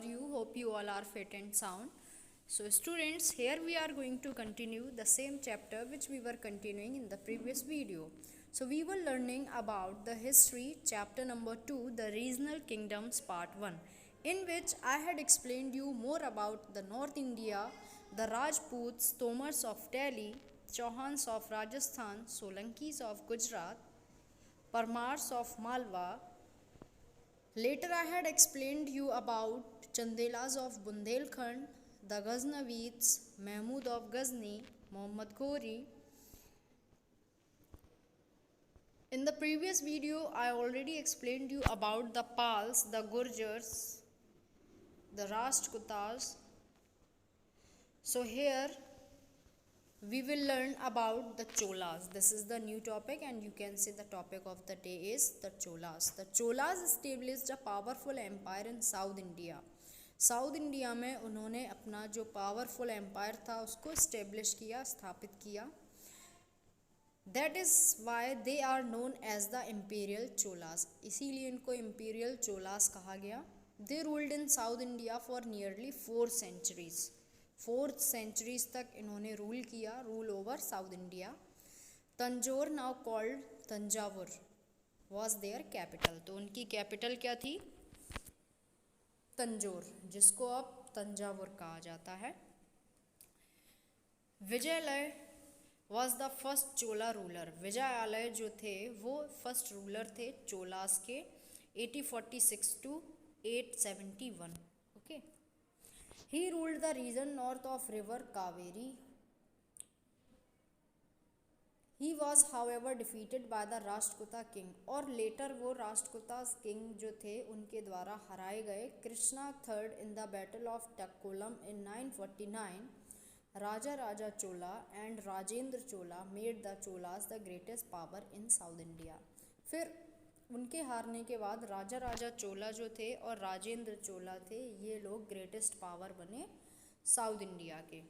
are you? Hope you all are fit and sound. So students, here we are going to continue the same chapter which we were continuing in the previous video. So we were learning about the history chapter number 2, the regional kingdoms part 1, in which I had explained you more about the North India, the Rajputs, Tomars of Delhi, Chauhans of Rajasthan, Solankis of Gujarat, Parmars of Malwa. Later I had explained you about Chandelas of Bundelkhand, the Ghaznavids, Mahmud of Ghazni, Muhammad Ghori. In the previous video I already explained you about the Pals, the Gurjars, the Rashtrakutas. So here we will learn about the Cholas. This is the new topic and you can say the topic of the day is the Cholas. The Cholas established a powerful empire in South India. South India में उन्होंने अपना जो powerful empire था उसको establish किया, स्थापित किया. That is why they are known as the imperial Cholas. इसीलिए इनको इम्पीरियल चोलास कहा गया. They ruled in South India for nearly 4 centuries. 4 centuries तक इन्होंने रूल किया, rule over South India. Tanjore, now called Thanjavur, was their capital. तो उनकी कैपिटल क्या थी? तंजौर, जिसको अब तंजावुर कहा जाता है. Vijayalaya was the first Chola ruler. Vijayalaya जो थे वो फर्स्ट रूलर थे चोलास के 846 to 871. Okay. He ruled the region north of river Kaveri. He was however defeated by the Rashtrakuta king. और later वो राष्ट्रकूटा किंग जो थे उनके द्वारा हराए गए. Krishna third in the battle of Takkolam in 949. Raja Chola and Rajendra Chola made the Cholas the greatest power in South India. फिर उनके हारने के बाद राजा चोला जो थे और राजेंद्र चोला थे, ये लोग ग्रेटेस्ट पावर बने साउथ इंडिया के.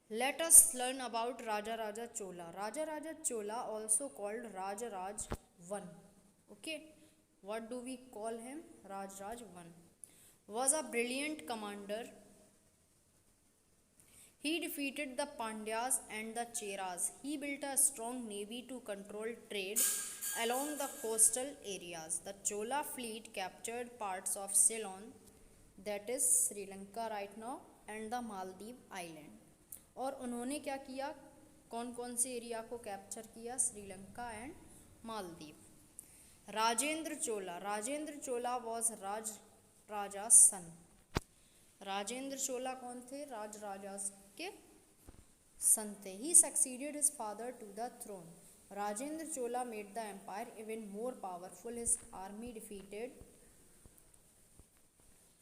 Let us learn about Raja Chola. Raja Chola, also called Raj 1. Okay, what do we call him? Raj 1. Was a brilliant commander. He defeated the Pandyas and the Cheras. He built a strong navy to control trade along the coastal areas. The Chola fleet captured parts of Ceylon, that is Sri Lanka right now, and the Maldive island. और उन्होंने क्या किया? कौन कौन से area को capture किया? Sri Lanka and Maldives. Rajendra Chola was Raja son. Rajendra Chola कौन थे? राजा के सन थे. He succeeded his father to the throne. Rajendra Chola made the empire even more powerful. His army defeated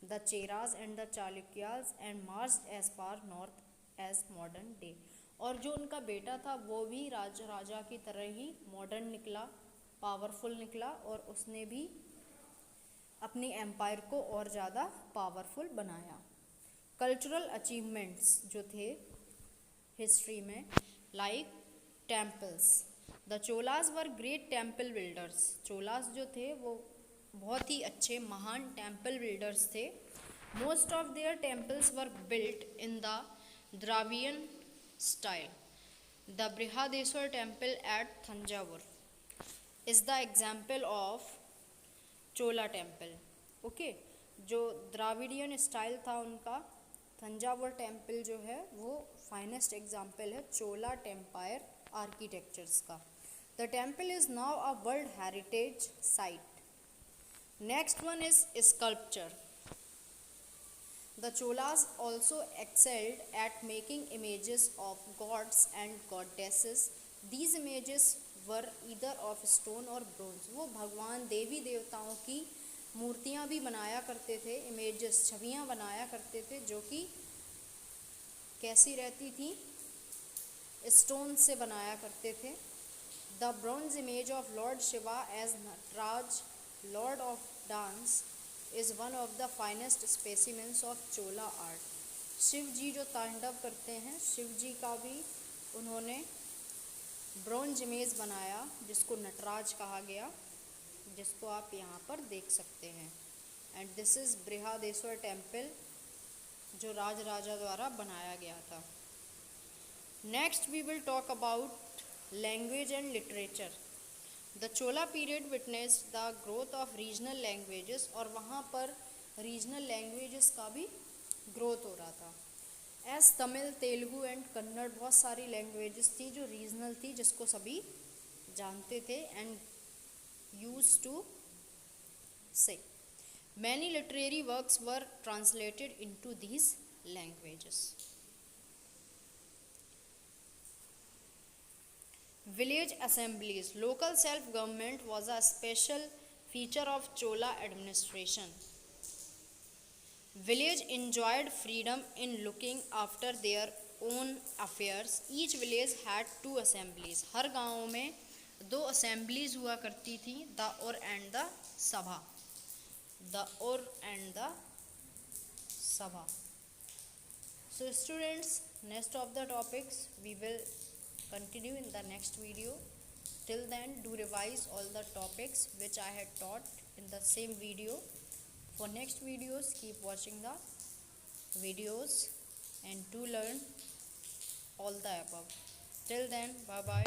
the Cheras and the Chalukyas and marched as far north as modern day. और जो उनका बेटा था वो भी राजा की तरह ही मॉडर्न निकला, पावरफुल निकला, और उसने भी अपनी एम्पायर को और ज़्यादा पावरफुल बनाया. कल्चरल अचीवमेंट्स जो थे हिस्ट्री में, like temples. The Cholas were great temple builders. Cholas जो थे वो बहुत ही अच्छे महान टेम्पल बिल्डर्स थे. Most of their temples were built in the Dravidian style. The Brihadeshwar temple at Thanjavur is the example of Chola temple. Okay, जो Dravidian style था उनका, थंजावुर टेम्पल जो है वो फाइनेस्ट एग्जाम्पल है चोला टेम्पायर आर्किटेक्चर्स का. The temple is now a world heritage site. Next one is sculpture. The Cholas also excelled at making images of gods and goddesses. These images were either of stone or bronze. वो भगवान देवी देवताओं की मूर्तियाँ भी बनाया करते थे, images, छवियाँ बनाया करते थे, जो कि कैसी रहती थी? स्टोन से बनाया करते थे. The bronze image of Lord Shiva as Nataraj, Lord of Dance, is one of the finest specimens of Chola art. Shiv जी जो तांडव करते हैं, शिव जी का भी उन्होंने ब्रॉन्ज इमेज बनाया जिसको नटराज कहा गया, जिसको आप यहाँ पर देख सकते हैं. And this is Brihadeeswara temple जो राजा द्वारा बनाया गया था। Next we will talk about language and literature. The Chola period witness the growth of regional languages, और वहाँ पर रीजनल लैंग्वेजेस का भी ग्रोथ हो रहा था। एस तमिल, तेलुगु एंड कन्नड़, बहुत सारी लैंग्वेजेस थी जो रीजनल थी, जिसको सभी जानते थे एंड यूज टू से। Many literary works were translated into these languages. Village assemblies. Local self-government was a special feature of Chola administration. Village enjoyed freedom in looking after their own affairs. Each village had 2 assemblies. हर गाँव में 2 assemblies हुआ करती थी, दाउर and the सभा, दाउर and the सभा. So students, next of the topics we will continue in the next video. Till then, do revise all the topics which I had taught in the same video. For next videos, keep watching the videos and do learn all the above. Till then, bye bye.